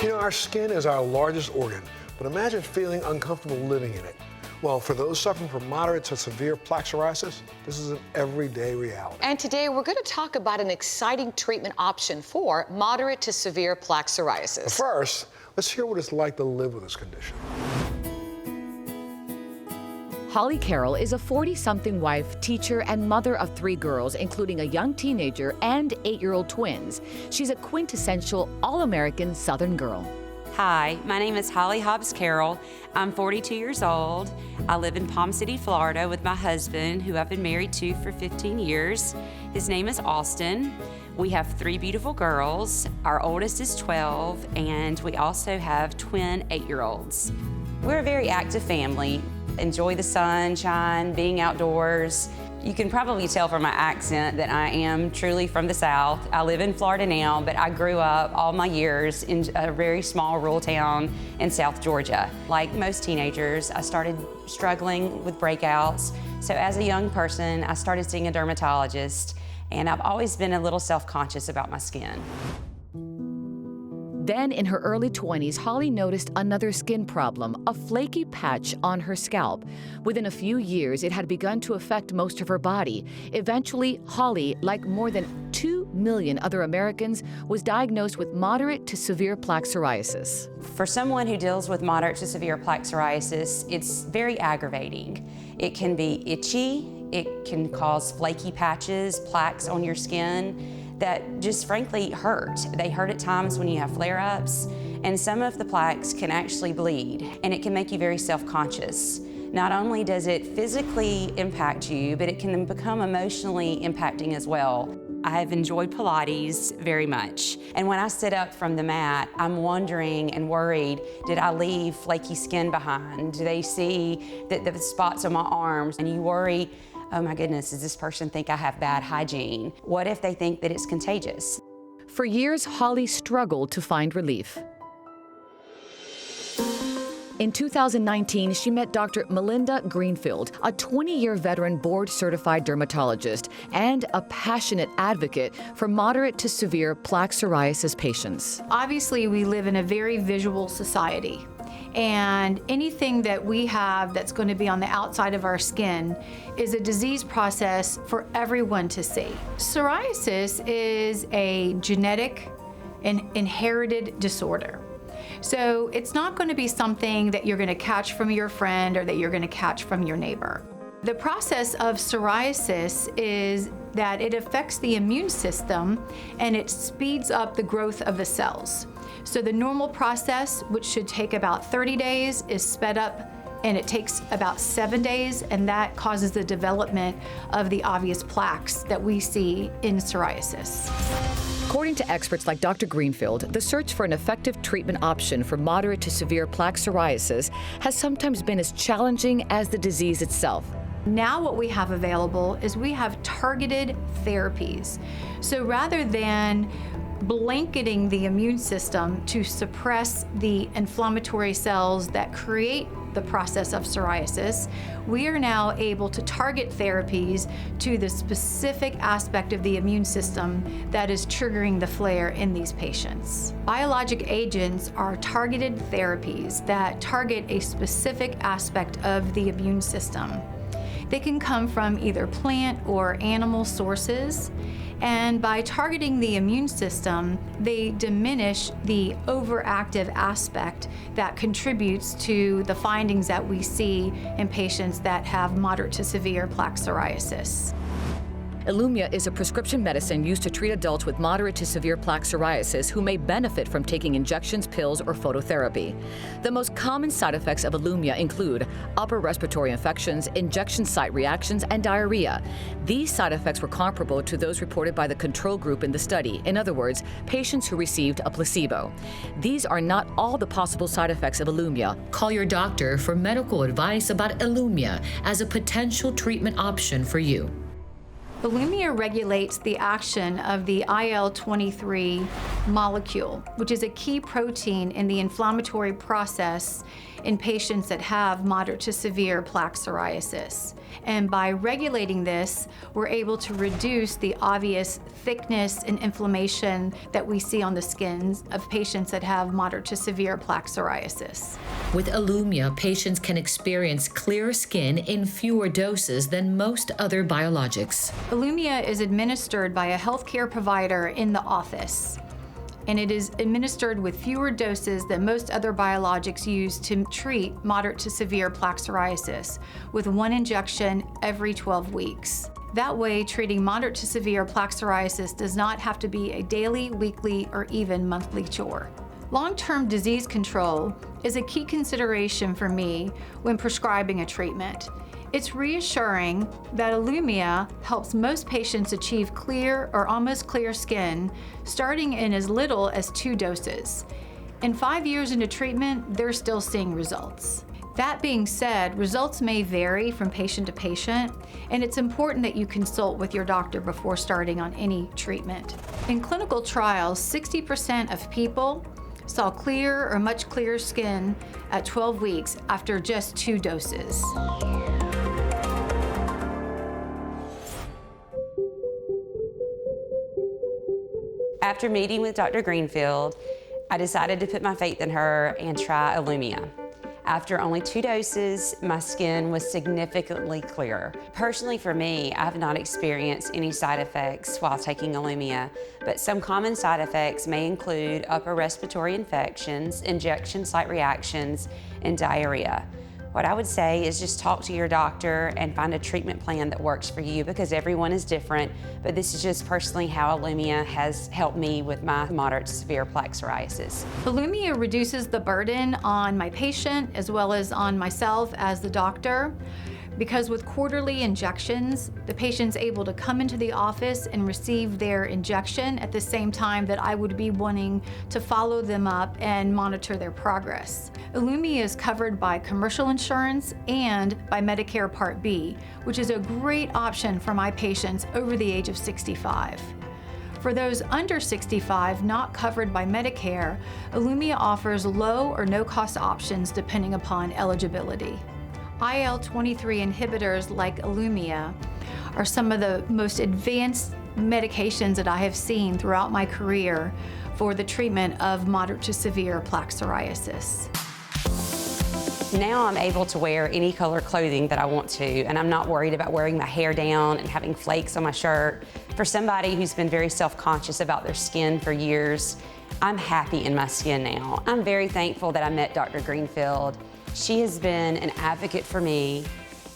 You know, our skin is our largest organ, but imagine feeling uncomfortable living in it. Well, for those suffering from moderate to severe plaque psoriasis, this is an everyday reality. And today we're going to talk about an exciting treatment option for moderate to severe plaque psoriasis. But first, let's hear what it's like to live with this condition. Holly Carroll is a 40-something wife, teacher, and mother of 3 girls, including a young teenager and 8-year-old twins. She's a quintessential all-American Southern girl. Hi, my name is Holly Hobbs Carroll. I'm 42 years old. I live in Palm City, Florida with my husband, who I've been married to for 15 years. His name is Austin. We have 3 beautiful girls. Our oldest is 12, and we also have twin 8-year-olds. We're a very active family. Enjoy the sunshine, being outdoors. You can probably tell from my accent that I am truly from the South. I live in Florida now, but I grew up all my years in a very small rural town in South Georgia. Like most teenagers, I started struggling with breakouts. So as a young person, I started seeing a dermatologist, and I've always been a little self-conscious about my skin. Then, in her early 20s, Holly noticed another skin problem, a flaky patch on her scalp. Within a few years, it had begun to affect most of her body. Eventually, Holly, like more than 2 million other Americans, was diagnosed with moderate to severe plaque psoriasis. For someone who deals with moderate to severe plaque psoriasis, it's very aggravating. It can be itchy, it can cause flaky patches, plaques on your skin that just frankly hurt. They hurt at times when you have flare-ups, and some of the plaques can actually bleed, and it can make you very self-conscious. Not only does it physically impact you, but it can become emotionally impacting as well. I've enjoyed Pilates very much, and when I sit up from the mat, I'm wondering and worried, did I leave flaky skin behind? Do they see the spots on my arms? And you worry, oh my goodness, does this person think I have bad hygiene? What if they think that it's contagious? For years, Holly struggled to find relief. In 2019, she met Dr. Melinda Greenfield, a 20-year veteran board-certified dermatologist and a passionate advocate for moderate to severe plaque psoriasis patients. Obviously, we live in a very visual society, and anything that we have that's going to be on the outside of our skin is a disease process for everyone to see. Psoriasis is a genetic and inherited disorder. So it's not going to be something that you're going to catch from your friend or that you're going to catch from your neighbor. The process of psoriasis is that it affects the immune system and it speeds up the growth of the cells. So the normal process, which should take about 30 days, is sped up and it takes about 7 days, and that causes the development of the obvious plaques that we see in psoriasis. According to experts like Dr. Greenfield, the search for an effective treatment option for moderate to severe plaque psoriasis has sometimes been as challenging as the disease itself. Now what we have available is we have targeted therapies. So rather than blanketing the immune system to suppress the inflammatory cells that create the process of psoriasis, we are now able to target therapies to the specific aspect of the immune system that is triggering the flare in these patients. Biologic agents are targeted therapies that target a specific aspect of the immune system. They can come from either plant or animal sources, and by targeting the immune system, they diminish the overactive aspect that contributes to the findings that we see in patients that have moderate to severe plaque psoriasis. ILUMYA is a prescription medicine used to treat adults with moderate to severe plaque psoriasis who may benefit from taking injections, pills, or phototherapy. The most common side effects of ILUMYA include upper respiratory infections, injection site reactions, and diarrhea. These side effects were comparable to those reported by the control group in the study. In other words, patients who received a placebo. These are not all the possible side effects of ILUMYA. Call your doctor for medical advice about ILUMYA as a potential treatment option for you. ILUMYA regulates the action of the IL-23 molecule, which is a key protein in the inflammatory process in patients that have moderate to severe plaque psoriasis. And by regulating this, we're able to reduce the obvious thickness and inflammation that we see on the skins of patients that have moderate to severe plaque psoriasis. With ILUMYA, patients can experience clear skin in fewer doses than most other biologics. ILUMYA is administered by a healthcare provider in the office, and it is administered with fewer doses than most other biologics used to treat moderate to severe plaque psoriasis, with one injection every 12 weeks. That way, treating moderate to severe plaque psoriasis does not have to be a daily, weekly, or even monthly chore. Long-term disease control is a key consideration for me when prescribing a treatment. It's reassuring that ILUMYA helps most patients achieve clear or almost clear skin, starting in as little as 2 doses. And 5 years into treatment, they're still seeing results. That being said, results may vary from patient to patient, and it's important that you consult with your doctor before starting on any treatment. In clinical trials, 60% of people saw clear or much clearer skin at 12 weeks after just 2 doses. After meeting with Dr. Greenfield, I decided to put my faith in her and try ILUMYA. After only 2 doses, my skin was significantly clearer. Personally for me, I have not experienced any side effects while taking ILUMYA, but some common side effects may include upper respiratory infections, injection site reactions, and diarrhea. What I would say is just talk to your doctor and find a treatment plan that works for you, because everyone is different, but this is just personally how ILUMYA has helped me with my moderate to severe plaque psoriasis. ILUMYA reduces the burden on my patient as well as on myself as the doctor, because with quarterly injections, the patient's able to come into the office and receive their injection at the same time that I would be wanting to follow them up and monitor their progress. ILUMYA is covered by commercial insurance and by Medicare Part B, which is a great option for my patients over the age of 65. For those under 65 not covered by Medicare, ILUMYA offers low or no-cost options depending upon eligibility. IL-23 inhibitors like ILUMYA are some of the most advanced medications that I have seen throughout my career for the treatment of moderate to severe plaque psoriasis. Now I'm able to wear any color clothing that I want to, and I'm not worried about wearing my hair down and having flakes on my shirt. For somebody who's been very self-conscious about their skin for years, I'm happy in my skin now. I'm very thankful that I met Dr. Greenfield. She has been an advocate for me,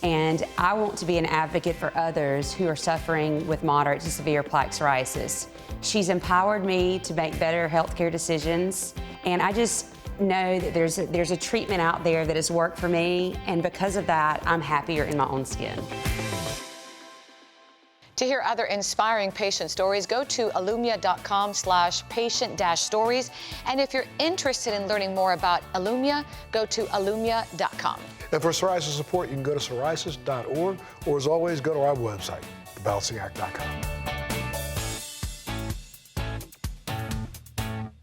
and I want to be an advocate for others who are suffering with moderate to severe plaque psoriasis. She's empowered me to make better healthcare decisions, and I just know that there's a treatment out there that has worked for me, and because of that, I'm happier in my own skin. To hear other inspiring patient stories, go to illumya.com/patient-stories. And if you're interested in learning more about ILUMYA, go to illumya.com. And for psoriasis support, you can go to psoriasis.org, or as always, go to our website, thebalancingact.com.